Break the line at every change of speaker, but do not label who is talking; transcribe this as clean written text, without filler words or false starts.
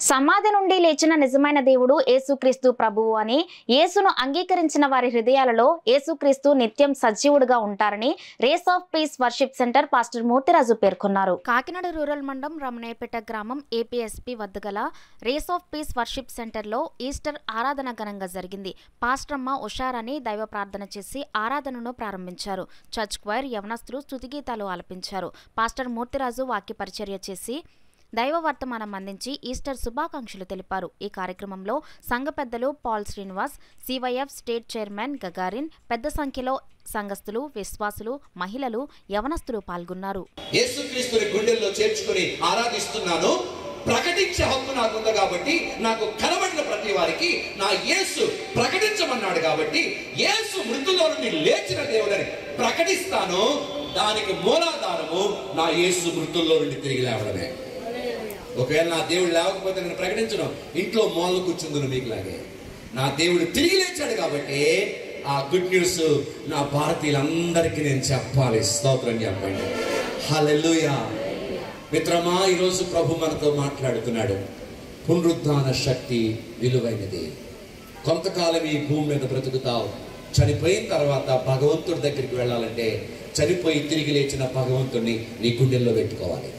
సమాధి నుండి లేచిన నిజమైన దేవుడు యేసుక్రీస్తు ప్రభువు అని, యేసును అంగీకరించిన వారి హృదయాలలో యేసుక్రీస్తు నిత్యం సజీవుడుగా ఉంటారని Race of Peace Worship Centre pastor Murthyraju పేర్కొన్నారు. కాకినాడ రూరల్ మండలం రమణయ్యపేట గ్రామం ఏపీఎస్పీ వద్ద గల రేస్ ఆఫ్ పీస్ వర్షిప్ సెంటర్లో ఈస్టర్ ఆరాధన ఘనంగా జరిగింది. పాస్టరమ్మ ఉషారాణి దైవ ప్రార్థన చేసి ఆరాధనను ప్రారంభించారు. చర్చ్ క్వైర్ యవనస్తులు స్తుతిగీతాలు ఆలపించారు. పాస్టర్ మూర్తిరాజు వాక్య పరిచర్య చేసి దైవ వర్తమానం అందించి ఈస్టర్ శుభాకాంక్షలు తెలిపారు. ఈ కార్యక్రమంలో సంఘ పెద్దలు Paul Srinivas, CYF state chairman Gagarin, పెద్ద సంఖ్యలో సంఘస్థులు, విశ్వాసులు, మహిళలు, యవనస్తులు పాల్గొన్నారు.
యేసుక్రీస్తుని గుండెల్లో చేర్చుకొని ఆరాధిస్తున్నాను. ప్రకటించే హక్కు నాకుంది కాబట్టి, నాకు కనబడిన ప్రతి వారికి నా యేసు ప్రకటించమన్నాడు కాబట్టి, యేసు మృతుల్లో నుండి లేచిన దేవుడని ప్రకటిస్తాను. దానికి మూలాధారము నా యేసు మృతుల్లో నుండి తిరిగి లేవడమే. ఒకవేళ నా దేవుడు లేవకపోతే నేను ప్రకటించడం, ఇంట్లో మూల కూర్చుందును మీకులాగే. నా దేవుడు తిరిగి లేచాడు కాబట్టి ఆ గుడ్ న్యూస్ నా భారతీయులందరికీ నేను చెప్పాలి. స్తోత్రం చెప్పండి. హల్లెలూయా. మిత్రమా, ఈరోజు ప్రభు మనతో మాట్లాడుతున్నాడు. పునరుద్ధాన శక్తి విలువైనది. కొంతకాలం ఈ భూమి మీద బ్రతుకుతావు. చనిపోయిన తర్వాత భగవంతుడి దగ్గరికి వెళ్ళాలంటే చనిపోయి తిరిగి లేచిన భగవంతుడిని నీ గుండెల్లో పెట్టుకోవాలి.